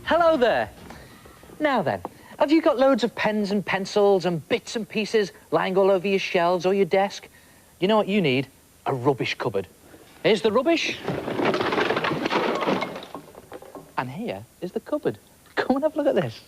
Hello there. Now then, have you got loads of pens and pencils and bits and pieces lying all over your shelves or your desk? You know what you need? A rubbish cupboard. Here's the rubbish. And here is the cupboard. Come and have a look at this.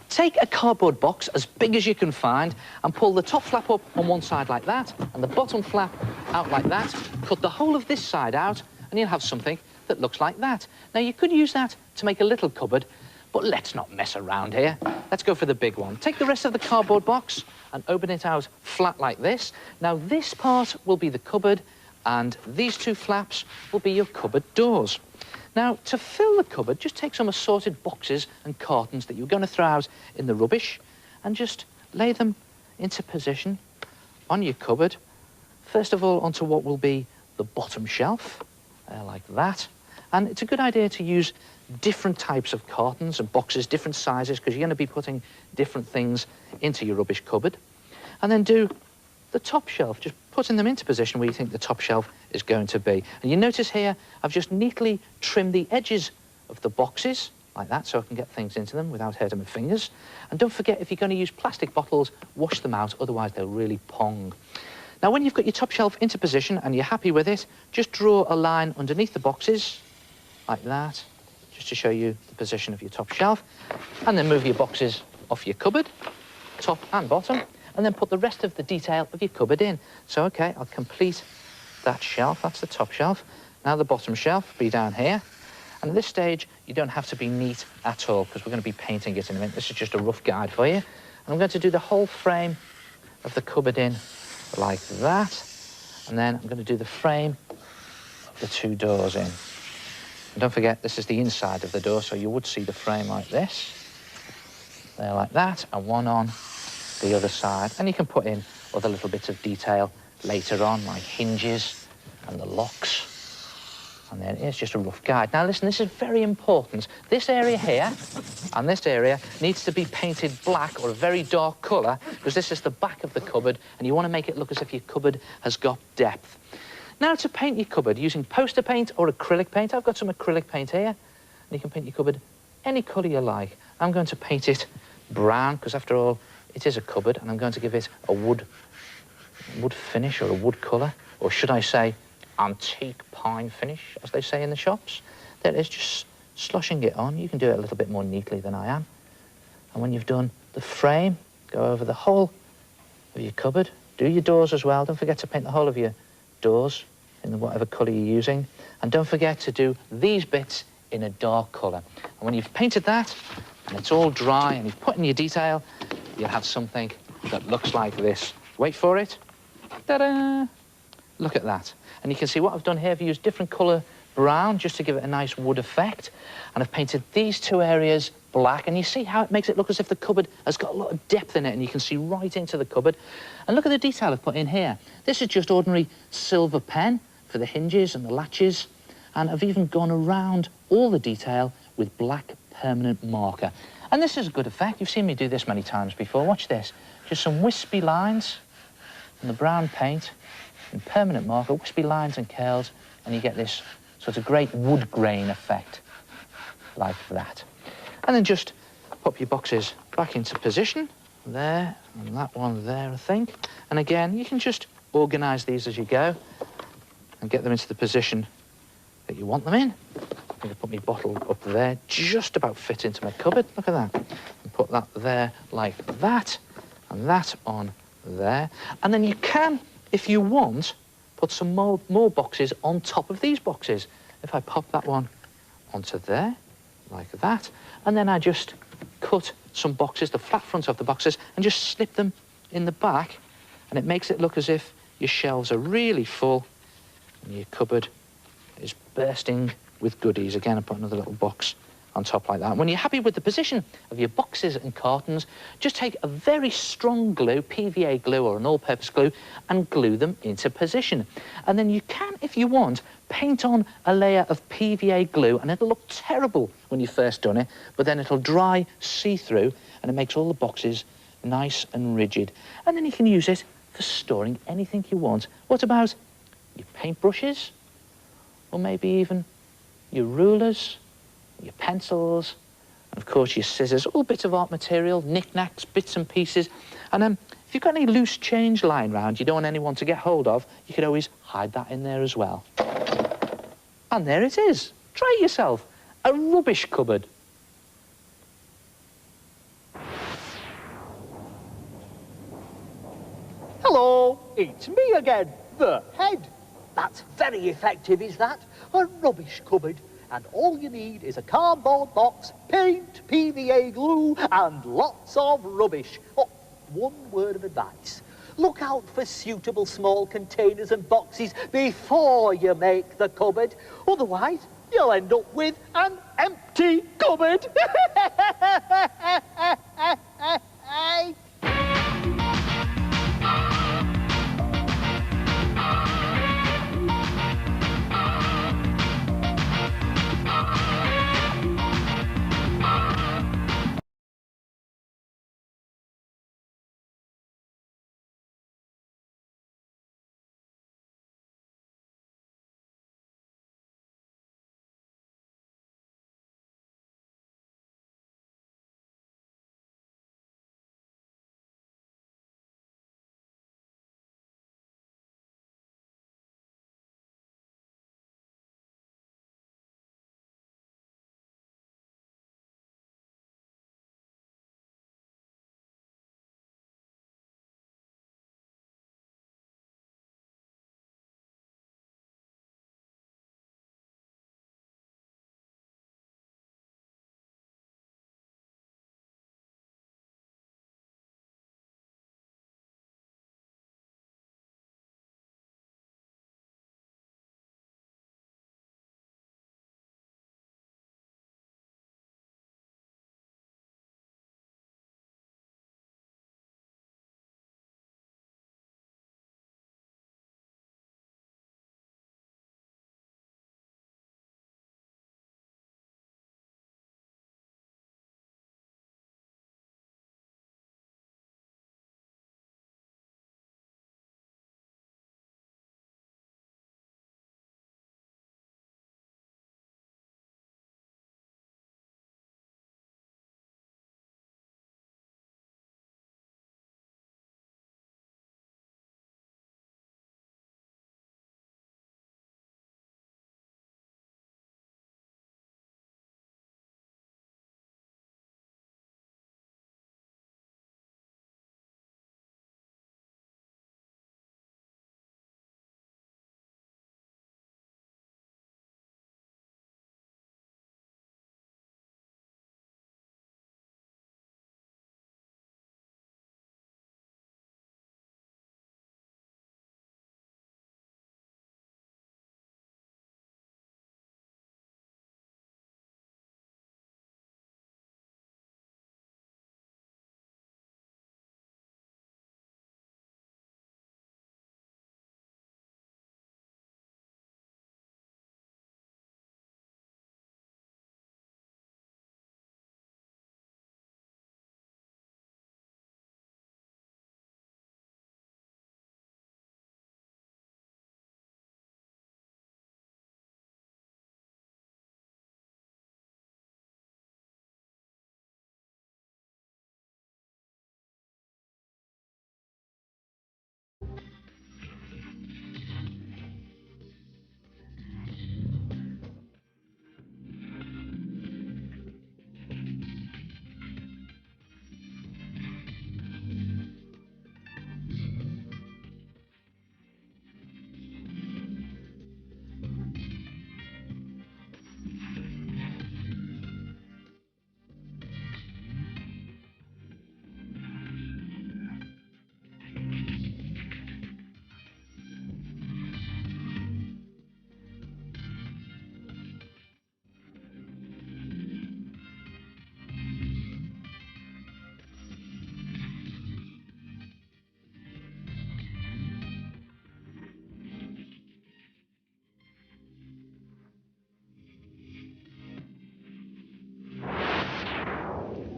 Take a cardboard box as big as you can find and pull the top flap up on one side like that and the bottom flap out like that. Cut the whole of this side out and you'll have something that looks like that. Now, you could use that to make a little cupboard, but let's not mess around here. Let's go for the big one. Take the rest of the cardboard box and open it out flat like this. Now, this part will be the cupboard and these two flaps will be your cupboard doors. Now, to fill the cupboard, just take some assorted boxes and cartons that you're going to throw out in the rubbish and just lay them into position on your cupboard. First of all, onto what will be the bottom shelf, like that. And it's a good idea to use different types of cartons and boxes, different sizes, because you're going to be putting different things into your rubbish cupboard. And then do the top shelf, just putting them into position where you think the top shelf is going to be. And you notice here, I've just neatly trimmed the edges of the boxes, like that, so I can get things into them without hurting my fingers. And don't forget, if you're going to use plastic bottles, wash them out, otherwise they'll really pong. Now, when you've got your top shelf into position and you're happy with it, just draw a line underneath the boxes, like that, just to show you the position of your top shelf. And then move your boxes off your cupboard, top and bottom, and then put the rest of the detail of your cupboard in. So, OK, I'll complete that shelf. That's the top shelf. Now the bottom shelf will be down here. And at this stage, you don't have to be neat at all, because we're going to be painting it in a minute. This is just a rough guide for you. And I'm going to do the whole frame of the cupboard in like that. And then I'm going to do the frame of the two doors in. And don't forget, this is the inside of the door, so you would see the frame like this. There, like that, and one on the other side. And you can put in other little bits of detail later on, like hinges and the locks. And then here's just a rough guide. Now, listen, this is very important. This area here and this area needs to be painted black or a very dark colour, because this is the back of the cupboard, and you want to make it look as if your cupboard has got depth. Now, to paint your cupboard using poster paint or acrylic paint, I've got some acrylic paint here, and you can paint your cupboard any colour you like. I'm going to paint it brown, because after all, it is a cupboard, and I'm going to give it a wood finish or a wood colour, or should I say antique pine finish, as they say in the shops. There it is, just sloshing it on. You can do it a little bit more neatly than I am. And when you've done the frame, go over the whole of your cupboard. Do your doors as well. Don't forget to paint the whole of your doors in whatever colour you're using. And don't forget to do these bits in a dark colour. And when you've painted that, and it's all dry, and you've put in your detail, you'll have something that looks like this. Wait for it. Ta-da! Look at that. And you can see what I've done here. I've used different colour brown just to give it a nice wood effect. And I've painted these two areas black. And you see how it makes it look as if the cupboard has got a lot of depth in it, and you can see right into the cupboard. And look at the detail I've put in here. This is just ordinary silver pen for the hinges and the latches. And I've even gone around all the detail with black permanent marker. And this is a good effect. You've seen me do this many times before. Watch this. Just some wispy lines and the brown paint and permanent marker, wispy lines and curls, and you get this sort of great wood grain effect, like that. And then just pop your boxes back into position, there, and that one there, I think. And again, you can just organise these as you go and get them into the position that you want them in. I'm going to put my bottle up there, just about fit into my cupboard. Look at that. And put that there like that, and that on there. And then you can, if you want, put some more boxes on top of these boxes. If I pop that one onto there, like that, and then I just cut some boxes, the flat front of the boxes, and just slip them in the back, and it makes it look as if your shelves are really full and your cupboard is bursting with goodies. Again, I put another little box on top like that. When you're happy with the position of your boxes and cartons, just take a very strong glue, PVA glue or an all-purpose glue, and glue them into position. And then you can, if you want, paint on a layer of PVA glue, and it'll look terrible when you've first done it, but then it'll dry see-through, and it makes all the boxes nice and rigid. And then you can use it for storing anything you want. What about your paintbrushes? Or maybe even your rulers, your pencils, and of course your scissors, all bits of art material, knickknacks, bits and pieces. And if you've got any loose change lying around you don't want anyone to get hold of, you could always hide that in there as well. And there it is. Try it yourself. A rubbish cupboard. Hello, it's me again, the head. That's very effective, is that? A rubbish cupboard. And all you need is a cardboard box, paint, PVA glue, and lots of rubbish. Oh, one word of advice. Look out for suitable small containers and boxes before you make the cupboard. Otherwise, you'll end up with an empty cupboard.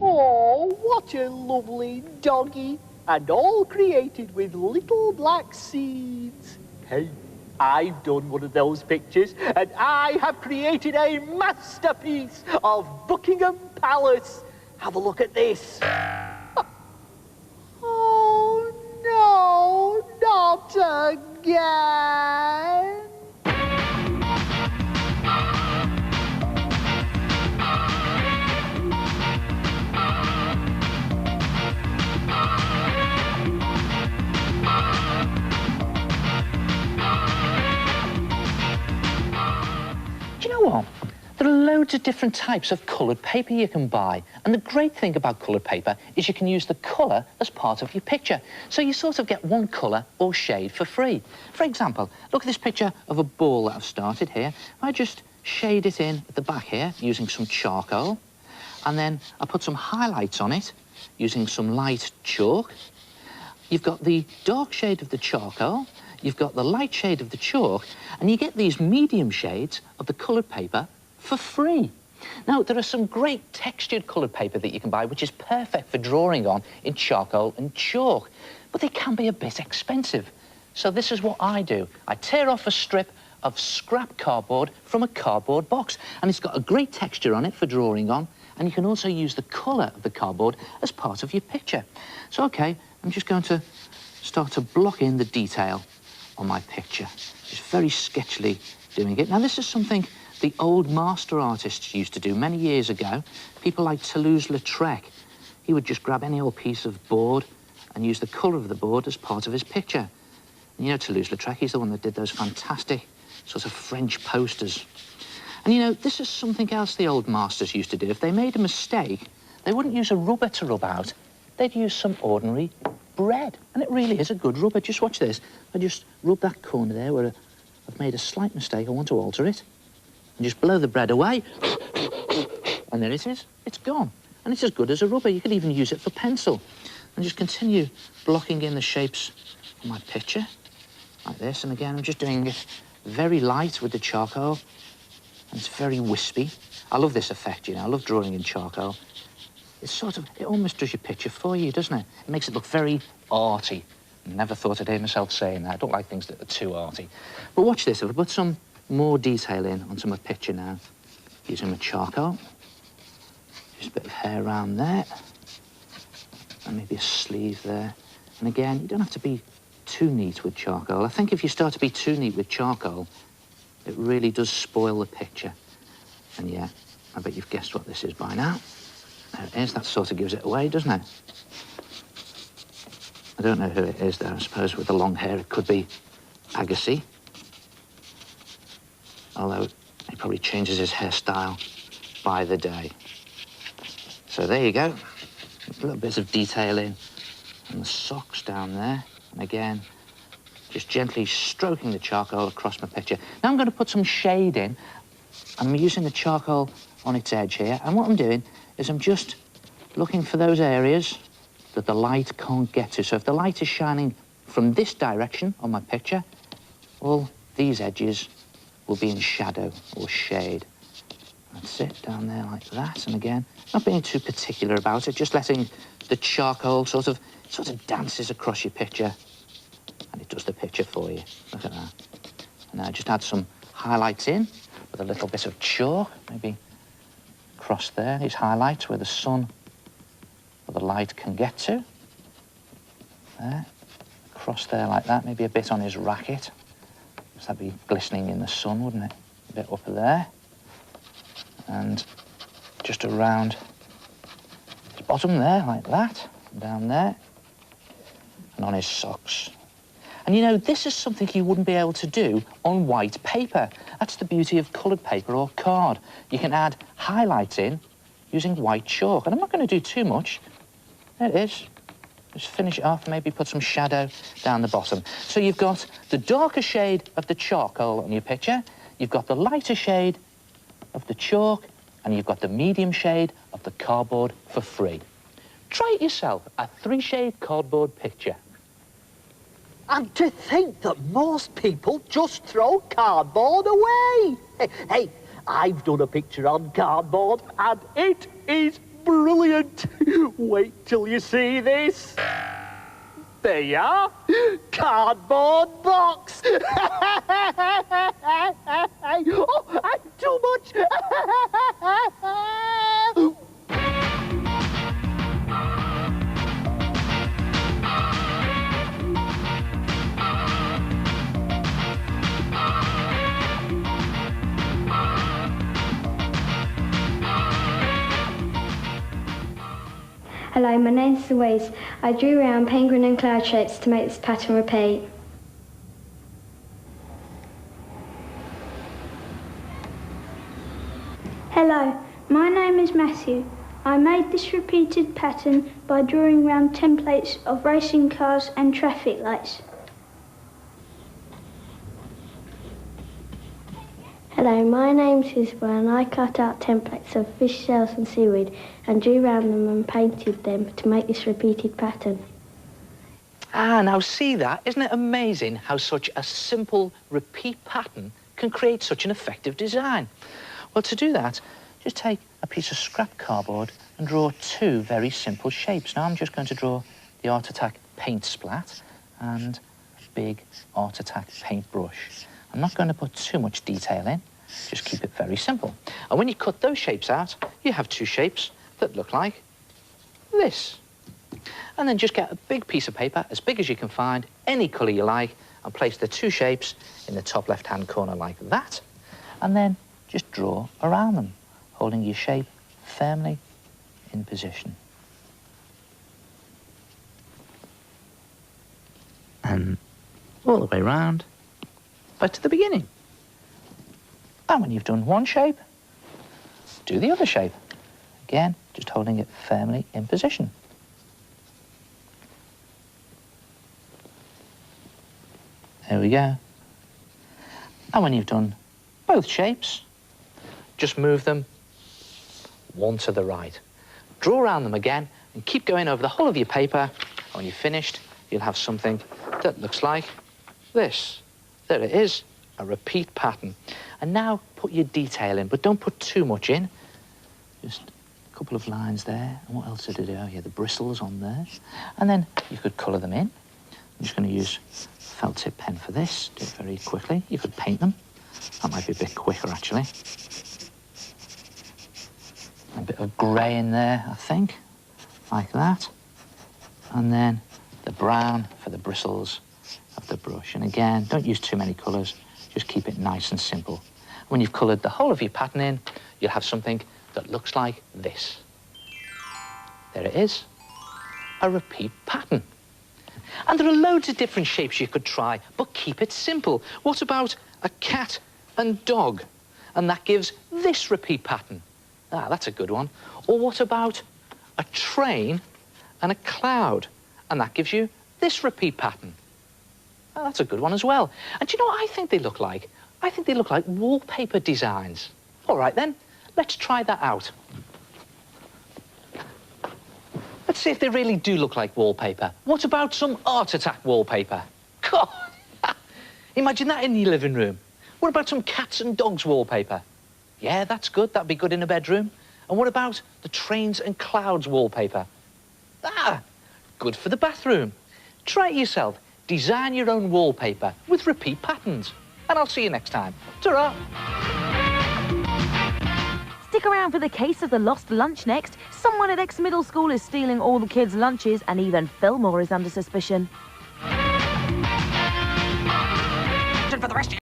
Oh, what a lovely doggy. And all created with little black seeds. Hey, I've done one of those pictures, and I have created a masterpiece of Buckingham Palace. Have a look at this. Oh, no, not again. Do you know what? There are loads of different types of coloured paper you can buy. And the great thing about coloured paper is you can use the colour as part of your picture. So you sort of get one colour or shade for free. For example, look at this picture of a ball that I've started here. I just shade it in at the back here using some charcoal. And then I put some highlights on it using some light chalk. You've got the dark shade of the charcoal. You've got the light shade of the chalk, and you get these medium shades of the coloured paper for free. Now, there are some great textured coloured paper that you can buy, which is perfect for drawing on in charcoal and chalk, but they can be a bit expensive. So this is what I do. I tear off a strip of scrap cardboard from a cardboard box, and it's got a great texture on it for drawing on, and you can also use the colour of the cardboard as part of your picture. So, OK, I'm just going to start to block in the detail on my picture. Just very sketchily doing it. Now, this is something the old master artists used to do many years ago. People like Toulouse-Lautrec. He would just grab any old piece of board and use the colour of the board as part of his picture. And you know Toulouse-Lautrec, he's the one that did those fantastic sort of French posters. And you know, this is something else the old masters used to do. If they made a mistake, they wouldn't use a rubber to rub out. They'd use some ordinary bread. And it really is a good rubber. Just watch this. I just rub that corner there where I've made a slight mistake. I want to alter it. And just blow the bread away. And there it is. It's gone. And it's as good as a rubber. You could even use it for pencil. And just continue blocking in the shapes of my picture. Like this. And again, I'm just doing it very light with the charcoal. And it's very wispy. I love this effect, you know. I love drawing in charcoal. It's sort of, it almost does your picture for you, doesn't it? It makes it look very arty. Never thought I'd hear myself saying that. I don't like things that are too arty. But watch this. If I put some more detail in onto my picture now, using my charcoal. Just a bit of hair around there. And maybe a sleeve there. And again, you don't have to be too neat with charcoal. I think if you start to be too neat with charcoal, it really does spoil the picture. And yeah, I bet you've guessed what this is by now. There it is. That sort of gives it away, doesn't it? I don't know who it is, though. I suppose with the long hair, it could be Agassi. Although he probably changes his hairstyle by the day. So there you go. A little bits of detail in on the socks down there. And again, just gently stroking the charcoal across my picture. Now I'm going to put some shade in. I'm using the charcoal on its edge here. And what I'm doing is I'm just looking for those areas that the light can't get to. So if the light is shining from this direction on my picture, all these edges will be in shadow or shade. That's it, down there like that. And again, not being too particular about it, just letting the charcoal sort of dances across your picture, and it does the picture for you. Look at that. And now just add some highlights in with a little bit of chalk, maybe across there, these highlights where the sun or the light can get to. There, across there like that, maybe a bit on his racket. Because that'd be glistening in the sun, wouldn't it? A bit up there. And just around his bottom there, like that. Down there. And on his socks. And you know, this is something you wouldn't be able to do on white paper. That's the beauty of coloured paper or card. You can add highlights in using white chalk. And I'm not going to do too much. There it is. Just finish it off, maybe put some shadow down the bottom. So you've got the darker shade of the charcoal on your picture, you've got the lighter shade of the chalk, and you've got the medium shade of the cardboard for free. Try it yourself, a 3-shade cardboard picture. And to think that most people just throw cardboard away. Hey, I've done a picture on cardboard, and it is brilliant. Wait till you see this. There you are. Cardboard box. Oh, and too much. Hello, my name's Louise. I drew around penguin and cloud shapes to make this pattern repeat. Hello, my name is Matthew. I made this repeated pattern by drawing round templates of racing cars and traffic lights. Hello, my name's Isabel and I cut out templates of fish shells and seaweed and drew around them and painted them to make this repeated pattern. Ah, now see that? Isn't it amazing how such a simple repeat pattern can create such an effective design? Well, to do that, just take a piece of scrap cardboard and draw two very simple shapes. Now, I'm just going to draw the Art Attack paint splat and a big Art Attack paint brush. I'm not going to put too much detail in, just keep it very simple. And when you cut those shapes out, you have two shapes that look like this. And then just get a big piece of paper, as big as you can find, any colour you like, and place the two shapes in the top left-hand corner like that. And then just draw around them, holding your shape firmly in position. And all the way round, back to the beginning. And when you've done one shape, do the other shape. Again, just holding it firmly in position. There we go. And when you've done both shapes, just move them one to the right. Draw around them again and keep going over the whole of your paper. And when you're finished, you'll have something that looks like this. There it is, a repeat pattern. And now put your detail in, but don't put too much in. Just a couple of lines there. And what else did I do? Oh, yeah, the bristles on there. And then you could colour them in. I'm just going to use felt tip pen for this. Do it very quickly. You could paint them. That might be a bit quicker, actually. A bit of grey in there, I think, like that. And then the brown for the bristles of the brush. And again, don't use too many colours. Just keep it nice and simple. When you've coloured the whole of your pattern in, you'll have something that looks like this. There it is, a repeat pattern. And there are loads of different shapes you could try, but keep it simple. What about a cat and dog? And that gives this repeat pattern. Ah, that's a good one. Or what about a train and a cloud? And that gives you this repeat pattern. Ah, that's a good one as well. And do you know what I think they look like? I think they look like wallpaper designs. All right, then, let's try that out. Let's see if they really do look like wallpaper. What about some Art Attack wallpaper? God, imagine that in your living room. What about some cats and dogs wallpaper? Yeah, that's good. That'd be good in a bedroom. And what about the trains and clouds wallpaper? Ah, good for the bathroom. Try it yourself. Design your own wallpaper with repeat patterns. And I'll see you next time. Ta-ra! Stick around for the case of the lost lunch next. Someone at X Middle School is stealing all the kids' lunches, and even Fillmore is under suspicion.